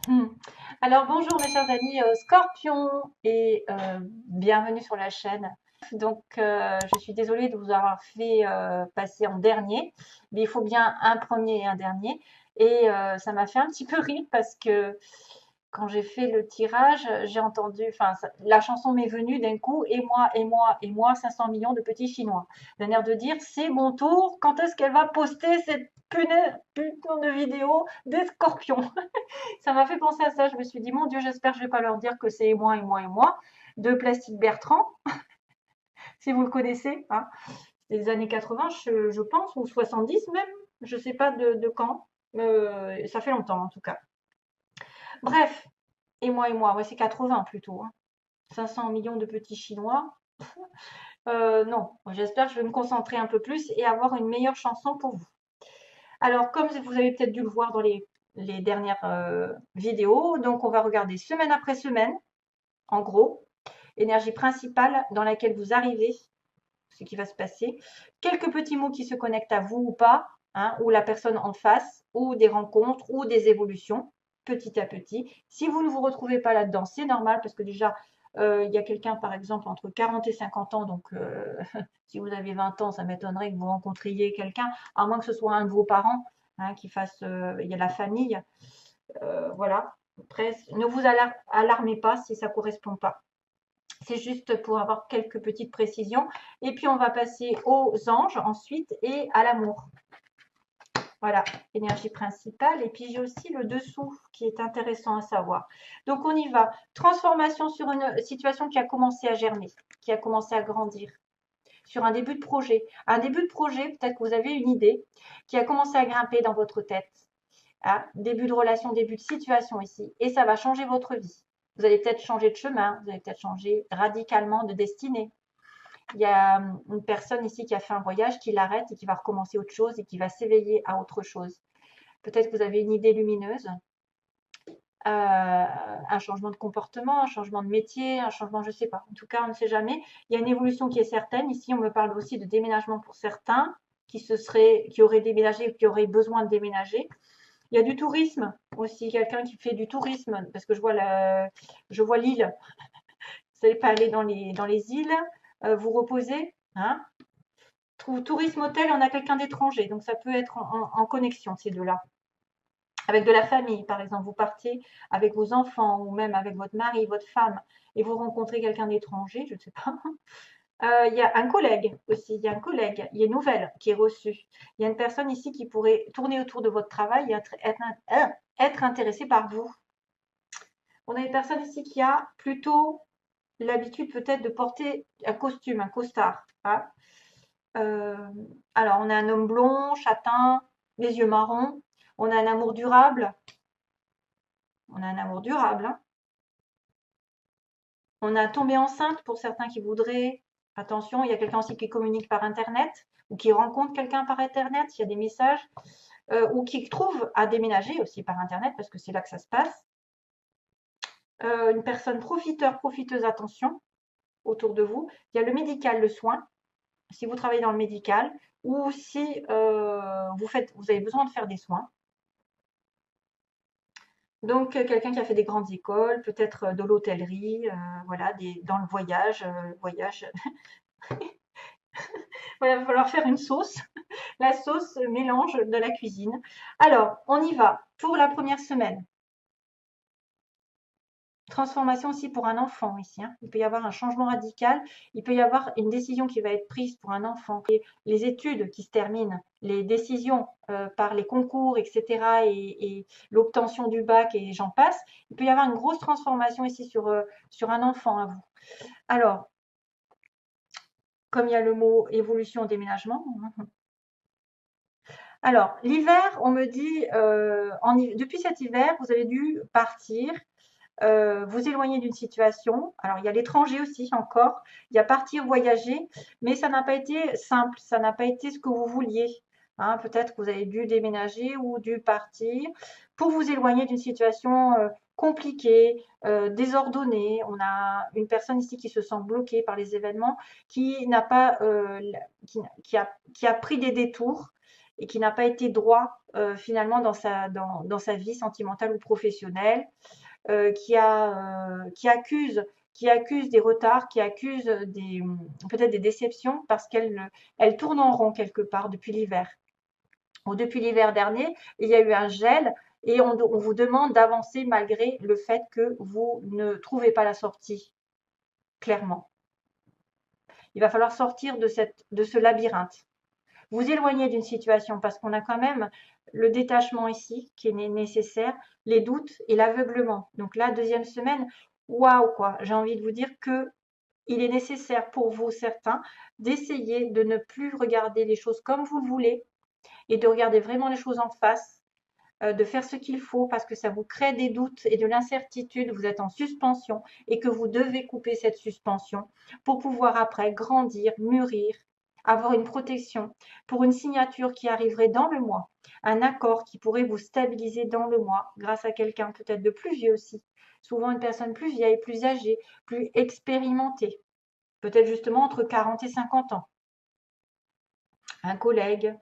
Hmm. Alors bonjour mes chers amis Scorpion et bienvenue sur la chaîne. Donc je suis désolée de vous avoir fait passer en dernier, mais il faut bien un premier et un dernier. Et ça m'a fait un petit peu rire parce que quand j'ai fait le tirage, j'ai entendu, enfin la chanson m'est venue d'un coup, et moi, et moi, et moi, 500 millions de petits Chinois. D'un air de dire, c'est mon tour, quand est-ce qu'elle va poster cette putain de vidéo des scorpions? Ça m'a fait penser à ça. Je me suis dit, mon Dieu, j'espère que je vais pas leur dire que c'est moi et moi et moi. De Plastique Bertrand, si vous le connaissez, hein. Des années 80, je pense, ou 70 même. Je sais pas de quand. Ça fait longtemps en tout cas. Bref, et moi, ouais, c'est 80 plutôt, hein. 500 millions de petits Chinois. Non, j'espère que je vais me concentrer un peu plus et avoir une meilleure chanson pour vous. Alors, comme vous avez peut-être dû le voir dans les dernières vidéos, donc on va regarder semaine après semaine, en gros, énergie principale dans laquelle vous arrivez, ce qui va se passer, quelques petits mots qui se connectent à vous ou pas, hein, ou la personne en face, ou des rencontres, ou des évolutions, petit à petit. Si vous ne vous retrouvez pas là-dedans, c'est normal parce que déjà, il y a quelqu'un, par exemple, entre 40 et 50 ans, donc si vous avez 20 ans, ça m'étonnerait que vous rencontriez quelqu'un, à moins que ce soit un de vos parents, hein, qui fasse, il y a la famille, voilà. Après, ne vous alarmez pas si ça ne correspond pas. C'est juste pour avoir quelques petites précisions. Et puis, on va passer aux anges ensuite et à l'amour. Voilà, énergie principale. Et puis, j'ai aussi le dessous qui est intéressant à savoir. Donc, on y va. Transformation sur une situation qui a commencé à germer, qui a commencé à grandir. Sur un début de projet. Un début de projet, peut-être que vous avez une idée, qui a commencé à grimper dans votre tête. Ah, début de relation, début de situation ici. Et ça va changer votre vie. Vous allez peut-être changer de chemin, vous allez peut-être changer radicalement de destinée. Il y a une personne ici qui a fait un voyage, qui l'arrête et qui va recommencer autre chose et qui va s'éveiller à autre chose. Peut-être que vous avez une idée lumineuse, un changement de comportement, un changement de métier, un changement, je ne sais pas. En tout cas, on ne sait jamais. Il y a une évolution qui est certaine. Ici, on me parle aussi de déménagement pour certains qui auraient déménagé ou qui auraient besoin de déménager. Il y a du tourisme aussi, quelqu'un qui fait du tourisme, parce que je vois l'île. Vous n'allez pas aller dans les îles, vous reposer, hein. Tourisme hôtel, on a quelqu'un d'étranger, donc ça peut être en connexion ces deux-là. Avec de la famille, par exemple, vous partez avec vos enfants ou même avec votre mari, votre femme, et vous rencontrez quelqu'un d'étranger, je ne sais pas. Il y a un collègue aussi, il y a un collègue, il y a une nouvelle qui est reçue. Il y a une personne ici qui pourrait tourner autour de votre travail et être intéressée par vous. On a une personne ici qui a plutôt l'habitude peut-être de porter un costume, un costard, hein. Euh, alors, on a un homme blond, châtain, les yeux marrons. On a un amour durable. On a un amour durable, hein. On a tombé enceinte pour certains qui voudraient. Attention, il y a quelqu'un aussi qui communique par Internet ou qui rencontre quelqu'un par Internet, il y a des messages, ou qui trouve à déménager aussi par Internet parce que c'est là que ça se passe. Une personne profiteur, profiteuse, attention, autour de vous. Il y a le médical, le soin, si vous travaillez dans le médical ou si vous avez besoin de faire des soins. Donc, quelqu'un qui a fait des grandes écoles, peut-être de l'hôtellerie, voilà, dans le voyage. Voilà, il va falloir faire une sauce. La sauce mélange de la cuisine. Alors, on y va pour la première semaine. Transformation aussi pour un enfant ici, hein. Il peut y avoir un changement radical. Il peut y avoir une décision qui va être prise pour un enfant. Et les études qui se terminent, les décisions par les concours, etc. et l'obtention du bac et j'en passe. Il peut y avoir une grosse transformation ici sur un enfant à vous. Alors, comme il y a le mot évolution, déménagement. Alors, l'hiver, on me dit, depuis cet hiver, vous avez dû partir, vous éloigner d'une situation. Alors, il y a l'étranger aussi encore, il y a partir, voyager, mais ça n'a pas été simple, ça n'a pas été ce que vous vouliez, hein. Peut-être que vous avez dû déménager ou dû partir pour vous éloigner d'une situation compliquée, désordonnée. On a une personne ici qui se sent bloquée par les événements, qui n'a pas, qui a pris des détours et qui n'a pas été droit finalement dans sa vie sentimentale ou professionnelle, qui accuse des retards, qui accuse peut-être des déceptions parce qu'elle tourne en rond quelque part depuis l'hiver. Ou depuis l'hiver dernier, il y a eu un gel et on vous demande d'avancer malgré le fait que vous ne trouvez pas la sortie, clairement. Il va falloir sortir de ce labyrinthe. Vous éloigner d'une situation parce qu'on a quand même le détachement ici qui est nécessaire, les doutes et l'aveuglement. Donc la deuxième semaine, waouh quoi, j'ai envie de vous dire que il est nécessaire pour vous certains d'essayer de ne plus regarder les choses comme vous le voulez et de regarder vraiment les choses en face, de faire ce qu'il faut parce que ça vous crée des doutes et de l'incertitude, vous êtes en suspension et que vous devez couper cette suspension pour pouvoir après grandir, mûrir, avoir une protection pour une signature qui arriverait dans le mois, un accord qui pourrait vous stabiliser dans le mois grâce à quelqu'un peut-être de plus vieux aussi, souvent une personne plus vieille, plus âgée, plus expérimentée, peut-être justement entre 40 et 50 ans, un collègue,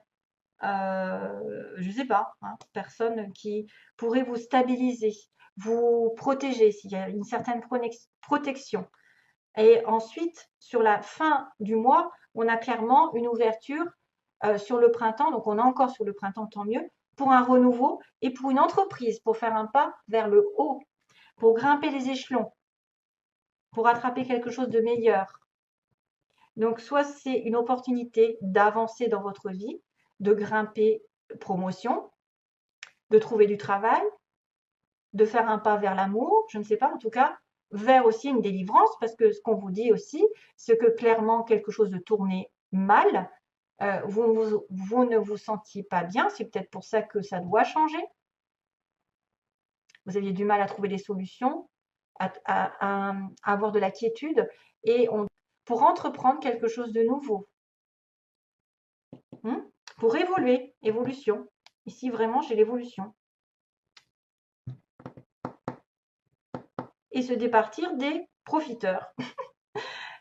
je ne sais pas, hein, personne qui pourrait vous stabiliser, vous protéger s'il y a une certaine protection. Et ensuite, sur la fin du mois, on a clairement une ouverture sur le printemps, donc on est encore sur le printemps, tant mieux, pour un renouveau et pour une entreprise, pour faire un pas vers le haut, pour grimper les échelons, pour attraper quelque chose de meilleur. Donc, soit c'est une opportunité d'avancer dans votre vie, de grimper promotion, de trouver du travail, de faire un pas vers l'amour, je ne sais pas, en tout cas, vers aussi une délivrance, parce que ce qu'on vous dit aussi, c'est que clairement quelque chose de tourné mal, vous ne vous sentiez pas bien, c'est peut-être pour ça que ça doit changer. Vous aviez du mal à trouver des solutions, à avoir de la quiétude, et pour entreprendre quelque chose de nouveau, pour évoluer, évolution. Ici, vraiment, j'ai l'évolution. Et se départir des profiteurs.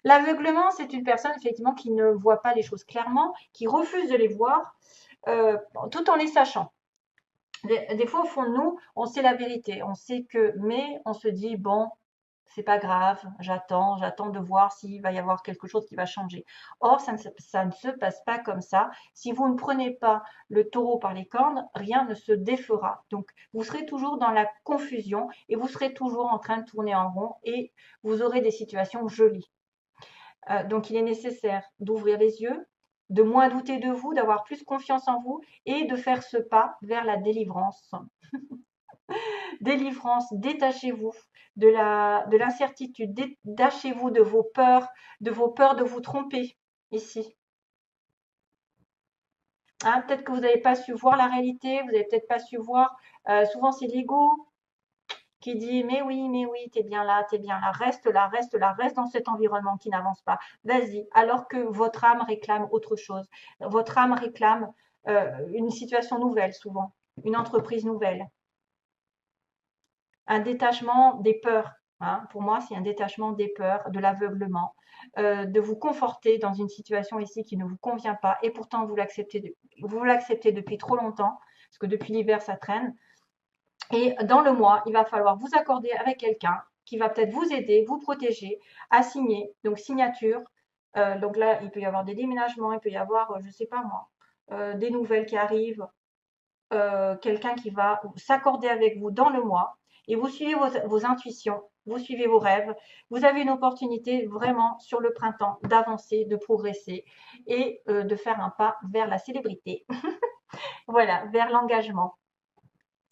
L'aveuglement, c'est une personne effectivement qui ne voit pas les choses clairement, qui refuse de les voir tout en les sachant. Des fois, au fond de nous, on sait la vérité, on sait que, mais on se dit, bon, c'est pas grave, j'attends de voir s'il va y avoir quelque chose qui va changer. Or, ça ne se passe pas comme ça. Si vous ne prenez pas le taureau par les cornes, rien ne se défera. Donc, vous serez toujours dans la confusion et vous serez toujours en train de tourner en rond et vous aurez des situations jolies. Donc, il est nécessaire d'ouvrir les yeux, de moins douter de vous, d'avoir plus confiance en vous et de faire ce pas vers la délivrance. Délivrance, détachez-vous de l'incertitude, détachez-vous de vos peurs de vous tromper ici. Hein, peut-être que vous n'avez pas su voir la réalité, vous n'avez peut-être pas su voir, souvent c'est l'ego qui dit mais oui, t'es bien là, reste là, reste dans cet environnement qui n'avance pas, vas-y, alors que votre âme réclame autre chose. Votre âme réclame une situation nouvelle souvent, une entreprise nouvelle. Un détachement des peurs. Hein. Pour moi, c'est un détachement des peurs, de l'aveuglement, de vous conforter dans une situation ici qui ne vous convient pas et pourtant vous l'acceptez depuis trop longtemps, parce que depuis l'hiver, ça traîne. Et dans le mois, il va falloir vous accorder avec quelqu'un qui va peut-être vous aider, vous protéger, à signer. Donc, signature. Donc là, il peut y avoir des déménagements, il peut y avoir, je ne sais pas moi, des nouvelles qui arrivent, quelqu'un qui va s'accorder avec vous dans le mois et vous suivez vos intuitions, vous suivez vos rêves. Vous avez une opportunité vraiment sur le printemps d'avancer, de progresser et de faire un pas vers la célébrité. Voilà, vers l'engagement,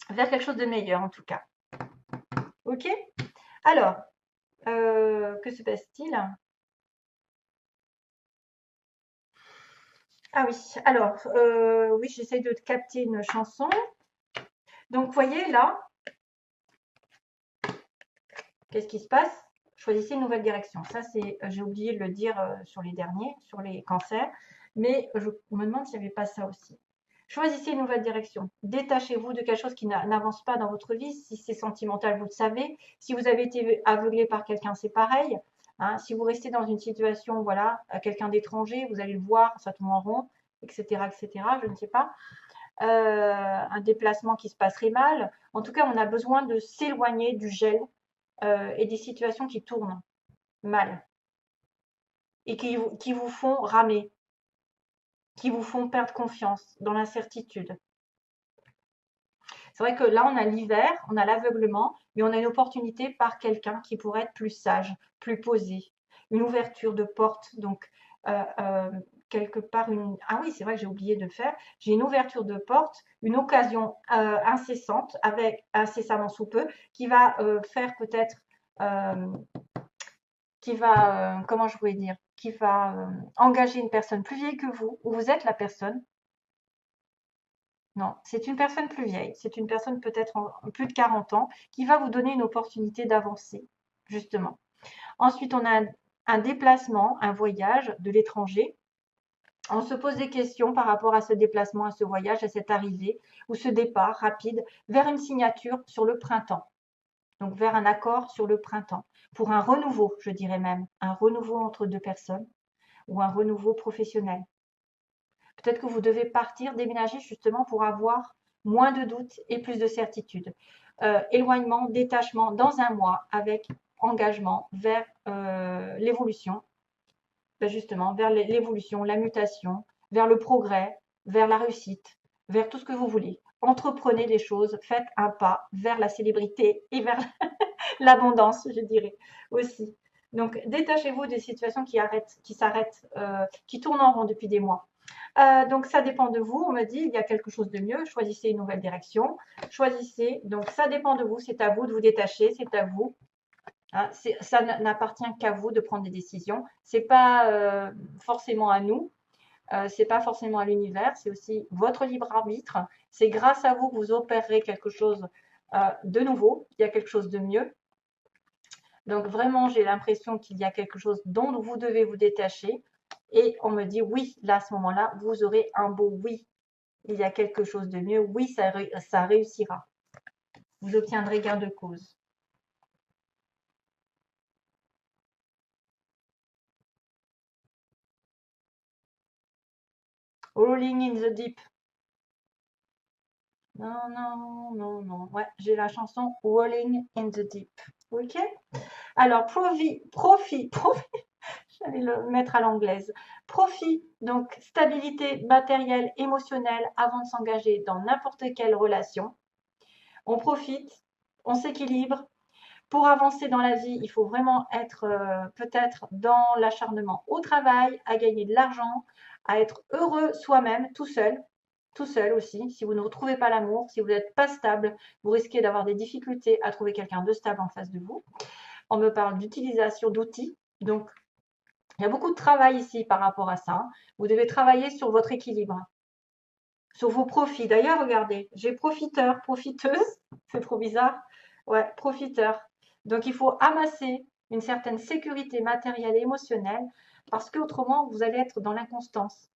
vers quelque chose de meilleur en tout cas. Ok? Alors, que se passe-t-il? Ah oui, alors, oui, j'essaye de capter une chanson. Donc, vous voyez là, qu'est-ce qui se passe? Choisissez une nouvelle direction. Ça, c'est, j'ai oublié de le dire sur les derniers, sur les cancers, mais je me demande s'il n'y avait pas ça aussi. Choisissez une nouvelle direction. Détachez-vous de quelque chose qui n'avance pas dans votre vie. Si c'est sentimental, vous le savez. Si vous avez été aveuglé par quelqu'un, c'est pareil. Hein. Si vous restez dans une situation, voilà, quelqu'un d'étranger, vous allez le voir, ça tourne en rond. etc., etc., je ne sais pas. Un déplacement qui se passerait mal. En tout cas, on a besoin de s'éloigner du gel et des situations qui tournent mal et qui vous font ramer, qui vous font perdre confiance dans l'incertitude. C'est vrai que là, on a l'hiver, on a l'aveuglement, mais on a une opportunité par quelqu'un qui pourrait être plus sage, plus posé, une ouverture de porte. Donc, quelque part, ah oui, c'est vrai que j'ai oublié de le faire. J'ai une ouverture de porte, une occasion incessante, incessamment sous peu, qui va faire peut-être, euh, qui va, comment je pourrais dire, qui va engager une personne plus vieille que vous, ou vous êtes la personne. Non, c'est une personne plus vieille, c'est une personne peut-être en plus de 40 ans qui va vous donner une opportunité d'avancer, justement. Ensuite, on a un déplacement, un voyage de l'étranger. On se pose des questions par rapport à ce déplacement, à ce voyage, à cette arrivée ou ce départ rapide vers une signature sur le printemps. Donc vers un accord sur le printemps. Pour un renouveau, je dirais même, un renouveau entre deux personnes ou un renouveau professionnel. Peut-être que vous devez partir, déménager justement pour avoir moins de doutes et plus de certitude. Éloignement, détachement dans un mois avec engagement vers l'évolution, ben justement, vers l'évolution, la mutation, vers le progrès, vers la réussite, vers tout ce que vous voulez. Entreprenez des choses, faites un pas vers la célébrité et vers l'abondance, je dirais aussi. Donc, détachez-vous des situations qui s'arrêtent, qui tournent en rond depuis des mois. Donc, ça dépend de vous. On me dit, il y a quelque chose de mieux. Choisissez une nouvelle direction. Choisissez. Donc, ça dépend de vous. C'est à vous de vous détacher. C'est à vous. Hein, ça n'appartient qu'à vous de prendre des décisions. C'est pas forcément à nous. C'est pas forcément à l'univers. C'est aussi votre libre arbitre. C'est grâce à vous que vous opérerez quelque chose de nouveau. Il y a quelque chose de mieux. Donc, vraiment, j'ai l'impression qu'il y a quelque chose dont vous devez vous détacher. Et on me dit oui, là, à ce moment-là, vous aurez un beau oui. Il y a quelque chose de mieux. Oui, ça réussira. Vous obtiendrez gain de cause. Rolling in the deep. Non, non, non, non. Ouais, j'ai la chanson Rolling in the deep. Ok? Alors, profit. J'allais le mettre à l'anglaise. Profit, donc stabilité matérielle, émotionnelle avant de s'engager dans n'importe quelle relation. On profite, on s'équilibre. Pour avancer dans la vie, il faut vraiment être peut-être dans l'acharnement au travail, à gagner de l'argent, à être heureux soi-même, tout seul aussi. Si vous ne retrouvez pas l'amour, si vous n'êtes pas stable, vous risquez d'avoir des difficultés à trouver quelqu'un de stable en face de vous. On me parle d'utilisation d'outils, donc il y a beaucoup de travail ici par rapport à ça. Vous devez travailler sur votre équilibre, sur vos profits. D'ailleurs, regardez, j'ai profiteur, profiteuse, c'est trop bizarre. Ouais, profiteur. Donc, il faut amasser une certaine sécurité matérielle et émotionnelle parce qu'autrement, vous allez être dans l'inconstance.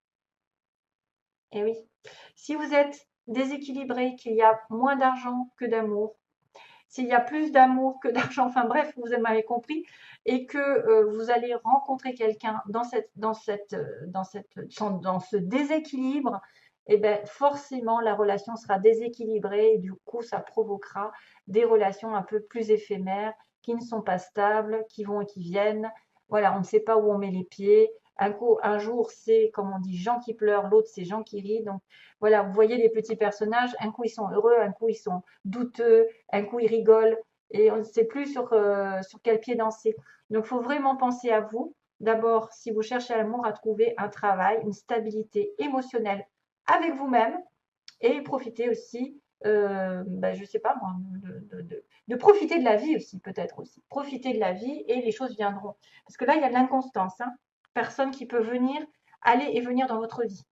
Et oui, si vous êtes déséquilibré, qu'il y a moins d'argent que d'amour, s'il y a plus d'amour que d'argent, enfin bref, vous m'avez compris, et que vous allez rencontrer quelqu'un dans ce déséquilibre, et bien forcément la relation sera déséquilibrée et du coup ça provoquera des relations un peu plus éphémères, qui ne sont pas stables, qui vont et qui viennent. Voilà, on ne sait pas où on met les pieds. Un jour, c'est, comme on dit, Jean qui pleure, l'autre, c'est Jean qui rit. Donc, voilà, vous voyez les petits personnages, un coup, ils sont heureux, un coup, ils sont douteux, un coup, ils rigolent et on ne sait plus sur quel pied danser. Donc, il faut vraiment penser à vous. D'abord, si vous cherchez l'amour, à trouver un travail, une stabilité émotionnelle avec vous-même et profiter aussi, je ne sais pas moi, de profiter de la vie aussi, peut-être aussi. Profiter de la vie et les choses viendront. Parce que là, il y a de l'inconstance. Hein. Personne qui peut venir, aller et venir dans votre vie.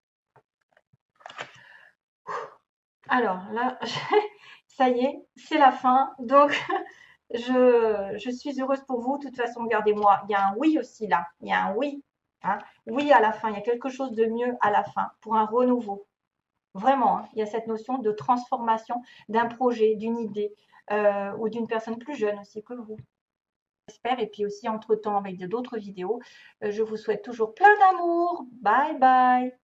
Alors là, ça y est, c'est la fin. Donc, je suis heureuse pour vous. De toute façon, regardez-moi, il y a un oui aussi là. Il y a un oui. Hein. Oui à la fin. Il y a quelque chose de mieux à la fin pour un renouveau. Vraiment, hein, il y a cette notion de transformation d'un projet, d'une idée ou d'une personne plus jeune aussi que vous. J'espère. Et puis aussi, entre-temps, avec d'autres vidéos, je vous souhaite toujours plein d'amour. Bye bye.